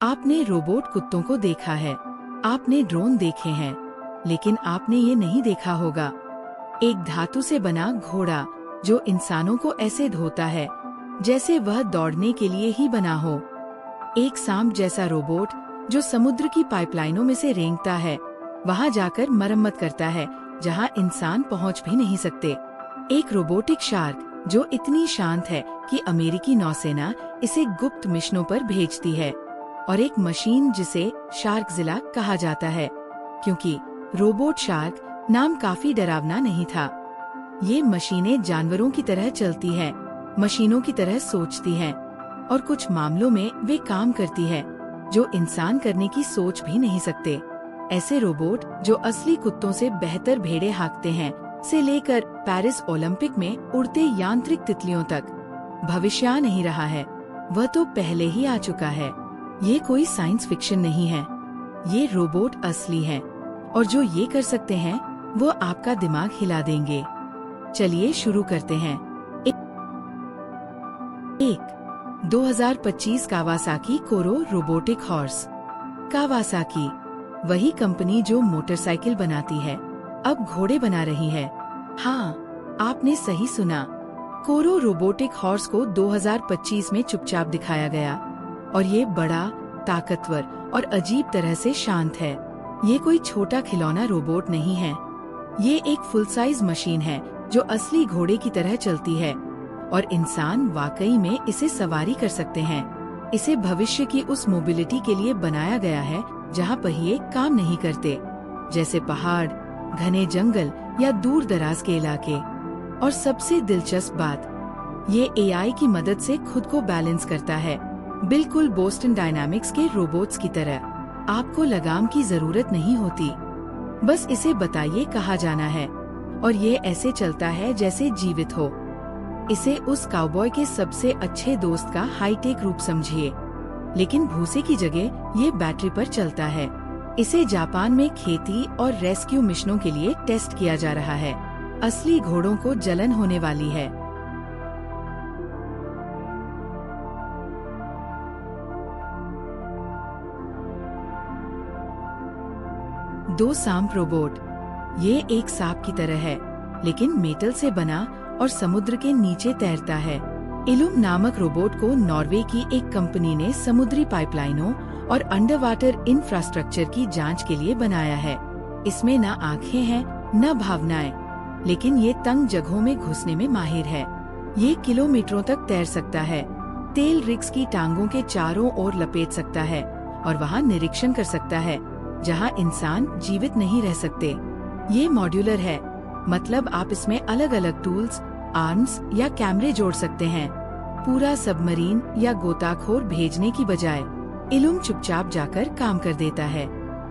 आपने रोबोट कुत्तों को देखा है, आपने ड्रोन देखे हैं, लेकिन आपने ये नहीं देखा होगा एक धातु से बना घोड़ा जो इंसानों को ऐसे धोता है जैसे वह दौड़ने के लिए ही बना हो। एक सांप जैसा रोबोट जो समुद्र की पाइपलाइनों में से रेंगता है, वहां जाकर मरम्मत करता है जहां इंसान पहुंच भी नहीं सकते। एक रोबोटिक शार्क जो इतनी शांत है कि अमेरिकी नौसेना इसे गुप्त मिशनों पर भेजती है, और एक मशीन जिसे शार्कजिला कहा जाता है क्योंकि रोबोट शार्क नाम काफी डरावना नहीं था। ये मशीनें जानवरों की तरह चलती हैं, मशीनों की तरह सोचती हैं, और कुछ मामलों में वे काम करती है जो इंसान करने की सोच भी नहीं सकते। ऐसे रोबोट जो असली कुत्तों से बेहतर भेड़े हाँकते हैं से लेकर पेरिस ओलंपिक में उड़ते यांत्रिक तितलियों तक, भविष्य आ नहीं रहा है, वह तो पहले ही आ चुका है। ये कोई साइंस फिक्शन नहीं है, ये रोबोट असली हैं, और जो ये कर सकते हैं वो आपका दिमाग हिला देंगे। चलिए शुरू करते हैं। 2025 कावासाकी कोरो रोबोटिक हॉर्स। कावासाकी वही कंपनी जो मोटरसाइकिल बनाती है, अब घोड़े बना रही है। हाँ, आपने सही सुना। कोरो रोबोटिक हॉर्स को 2025 में चुपचाप दिखाया गया, और ये बड़ा, ताकतवर और अजीब तरह से शांत है। ये कोई छोटा खिलौना रोबोट नहीं है, ये एक फुल साइज मशीन है जो असली घोड़े की तरह चलती है, और इंसान वाकई में इसे सवारी कर सकते हैं। इसे भविष्य की उस मोबिलिटी के लिए बनाया गया है जहाँ पहिए काम नहीं करते, जैसे पहाड़, घने जंगल या दूर दराज के इलाके। और सबसे दिलचस्प बात, ये एआई की मदद से खुद को बैलेंस करता है, बिल्कुल बोस्टन डायनामिक्स के रोबोट्स की तरह। आपको लगाम की जरूरत नहीं होती, बस इसे बताइए कहाँ जाना है, और ये ऐसे चलता है जैसे जीवित हो। इसे उस काउबॉय के सबसे अच्छे दोस्त का हाईटेक रूप समझिए, लेकिन भूसे की जगह ये बैटरी पर चलता है। इसे जापान में खेती और रेस्क्यू मिशनों के लिए टेस्ट किया जा रहा है। असली घोड़ों को जलन होने वाली है। दो सांप रोबोट। ये एक सांप की तरह है, लेकिन मेटल से बना और समुद्र के नीचे तैरता है। इलुम नामक रोबोट को नॉर्वे की एक कंपनी ने समुद्री पाइपलाइनों और अंडर वाटर इंफ्रास्ट्रक्चर की जांच के लिए बनाया है। इसमें न आँखें हैं न भावनाएं, लेकिन ये तंग जगहों में घुसने में माहिर है। ये किलोमीटरों तक तैर सकता है, तेल रिग्स की टांगों के चारों ओर लपेट सकता है, और वहाँ निरीक्षण कर सकता है जहाँ इंसान जीवित नहीं रह सकते। ये मॉड्यूलर है, मतलब आप इसमें अलग अलग टूल्स, आर्म्स या कैमरे जोड़ सकते हैं। पूरा सबमरीन या गोताखोर भेजने की बजाय इलुम चुपचाप जाकर काम कर देता है।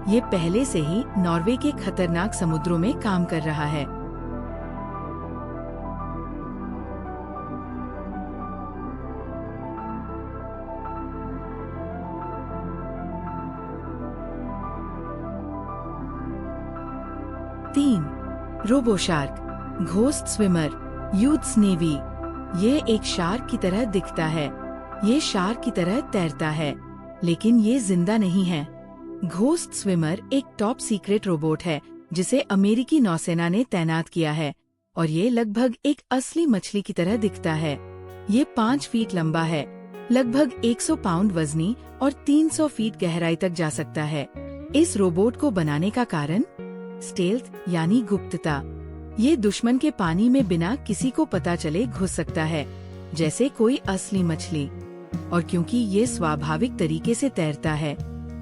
ये पहले से ही नॉर्वे के खतरनाक समुद्रों में काम कर रहा है। रोबोशार्क, घोस्ट स्विमर, यूथ्स नेवी। ये एक शार्क की तरह दिखता है, ये शार्क की तरह तैरता है, लेकिन ये जिंदा नहीं है। घोस्ट स्विमर एक टॉप सीक्रेट रोबोट है जिसे अमेरिकी नौसेना ने तैनात किया है, और ये लगभग एक असली मछली की तरह दिखता है। ये 5 फीट लंबा है, लगभग 100 पाउंड वजनी, और 300 फीट गहराई तक जा सकता है। इस रोबोट को बनाने का कारण स्टेल्थ यानी गुप्तता। ये दुश्मन के पानी में बिना किसी को पता चले घुस सकता है, जैसे कोई असली मछली। और क्योंकि ये स्वाभाविक तरीके से तैरता है,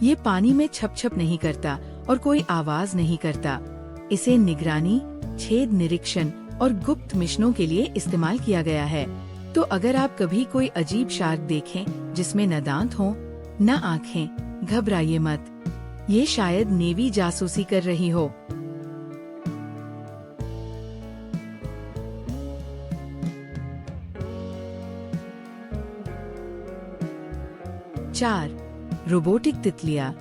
ये पानी में छप छप नहीं करता और कोई आवाज नहीं करता। इसे निगरानी, छेद निरीक्षण और गुप्त मिशनों के लिए इस्तेमाल किया गया है। तो अगर आप कभी कोई अजीब शार्क देखें जिसमें न दांत हो न आँखें, घबराइए मत, ये शायद नेवी जासूसी कर रही हो। 4. रोबोटिक तितलियाँ,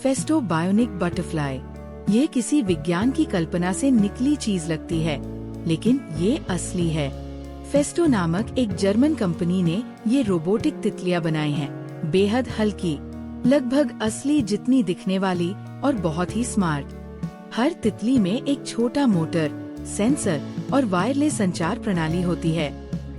फेस्टो बायोनिक बटरफ्लाई। ये किसी विज्ञान की कल्पना से निकली चीज लगती है, लेकिन ये असली है। फेस्टो नामक एक जर्मन कंपनी ने ये रोबोटिक तितलियाँ बनाई हैं, बेहद हल्की, लगभग असली जितनी दिखने वाली और बहुत ही स्मार्ट। हर तितली में एक छोटा मोटर, सेंसर और वायरलेस संचार प्रणाली होती है।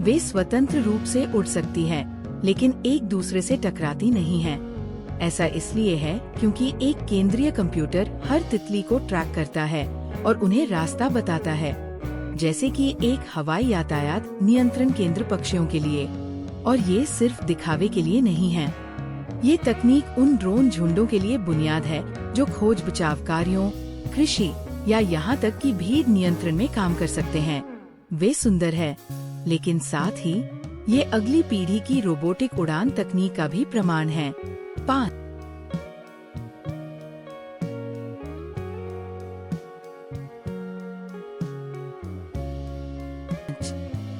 वे स्वतंत्र रूप से उड़ सकती हैं, लेकिन एक दूसरे से टकराती नहीं हैं। ऐसा इसलिए है क्योंकि एक केंद्रीय कंप्यूटर हर तितली को ट्रैक करता है और उन्हें रास्ता बताता है, जैसे कि एक हवाई यातायात नियंत्रण केंद्र पक्षियों के लिए। और ये सिर्फ दिखावे के लिए नहीं है। ये तकनीक उन ड्रोन झुंडों के लिए बुनियाद है जो खोज बचाव कार्यों, कृषि या यहाँ तक कि भीड़ नियंत्रण में काम कर सकते हैं। वे सुंदर है, लेकिन साथ ही ये अगली पीढ़ी की रोबोटिक उड़ान तकनीक का भी प्रमाण है। 5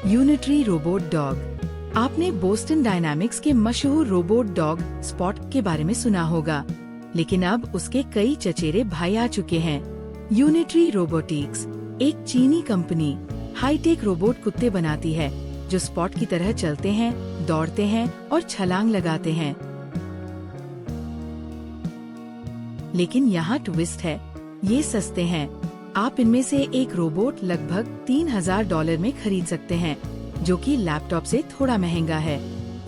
यूनिटरी रोबोट डॉग। आपने बोस्टन डायनामिक्स के मशहूर रोबोट डॉग स्पॉट के बारे में सुना होगा, लेकिन अब उसके कई चचेरे भाई आ चुके हैं। यूनिटरी रोबोटिक्स एक चीनी कंपनी हाईटेक रोबोट कुत्ते बनाती है जो स्पॉट की तरह चलते हैं, दौड़ते हैं और छलांग लगाते हैं। लेकिन यहाँ ट्विस्ट है, ये सस्ते हैं। आप इनमें से एक रोबोट लगभग $3000 में खरीद सकते हैं, जो कि लैपटॉप से थोड़ा महंगा है।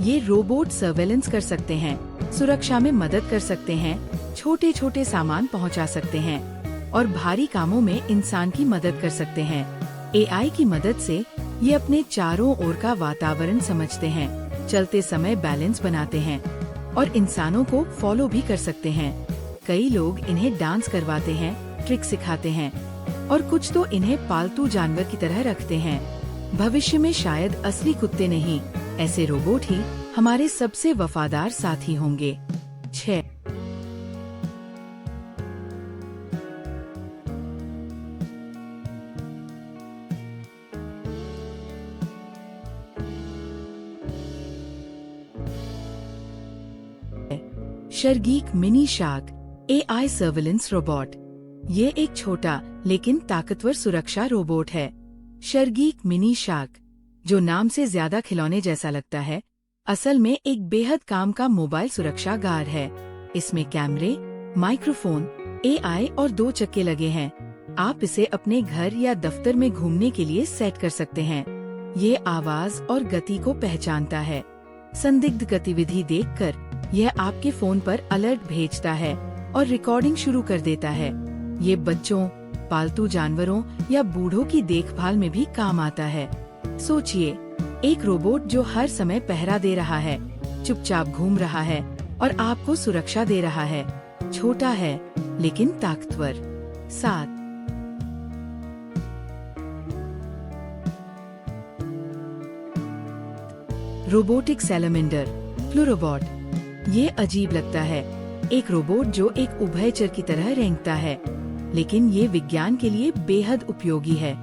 ये रोबोट सर्वेलेंस कर सकते हैं, सुरक्षा में मदद कर सकते हैं, छोटे छोटे सामान पहुंचा सकते हैं और भारी कामों में इंसान की मदद कर सकते हैं। AI की मदद से ये अपने चारों ओर का वातावरण समझते हैं, चलते समय बैलेंस बनाते हैं और इंसानों को फॉलो भी कर सकते हैं। कई लोग इन्हें डांस करवाते हैं, ट्रिक सिखाते हैं और कुछ तो इन्हें पालतू जानवर की तरह रखते हैं। भविष्य में शायद असली कुत्ते नहीं, ऐसे रोबोट ही हमारे सबसे वफादार साथी होंगे। 6 शर्गीक mini shark AI surveillance robot. ये एक छोटा लेकिन ताकतवर सुरक्षा रोबोट है। शर्गीक मिनी शार्क, जो नाम से ज्यादा खिलौने जैसा लगता है, असल में एक बेहद काम का मोबाइल सुरक्षा गार्ड है। इसमें कैमरे, माइक्रोफोन, AI और 2 चक्के लगे हैं। आप इसे अपने घर या दफ्तर में घूमने के लिए सेट कर सकते हैं। ये आवाज और गति को पहचानता है। संदिग्ध गतिविधि देखकर यह आपके फोन पर अलर्ट भेजता है और रिकॉर्डिंग शुरू कर देता है। ये बच्चों, पालतू जानवरों या बूढ़ों की देखभाल में भी काम आता है। सोचिए, एक रोबोट जो हर समय पहरा दे रहा है, चुपचाप घूम रहा है और आपको सुरक्षा दे रहा है। छोटा है लेकिन ताकतवर। 7 रोबोटिक सैलमेंडर फ्लूरोबॉट। ये अजीब लगता है, एक रोबोट जो एक उभयचर की तरह रेंगता है, लेकिन ये विज्ञान के लिए बेहद उपयोगी है।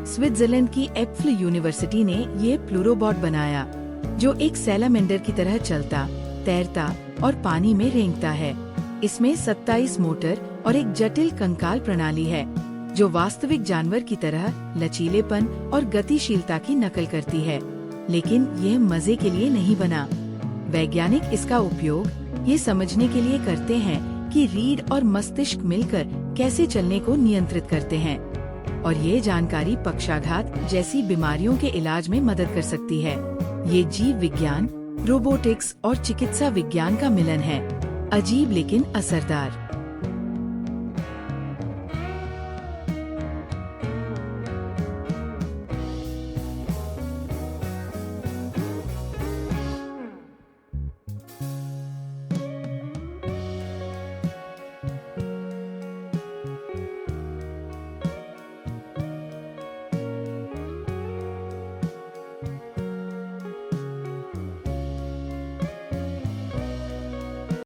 स्विट्जरलैंड की एप्फल यूनिवर्सिटी ने ये फ्लूरोबॉट बनाया, जो एक सैलामेंडर की तरह चलता, तैरता और पानी में रेंगता है। इसमें 27 मोटर और एक जटिल कंकाल प्रणाली है, जो वास्तविक जानवर की तरह लचीलेपन और गतिशीलता की नकल करती है। लेकिन यह मजे के लिए नहीं बना। वैज्ञानिक इसका उपयोग ये समझने के लिए करते हैं कि रीढ़ और मस्तिष्क मिलकर कैसे चलने को नियंत्रित करते हैं, और ये जानकारी पक्षाघात जैसी बीमारियों के इलाज में मदद कर सकती है। ये जीव विज्ञान, रोबोटिक्स और चिकित्सा विज्ञान का मिलन है, अजीब लेकिन असरदार।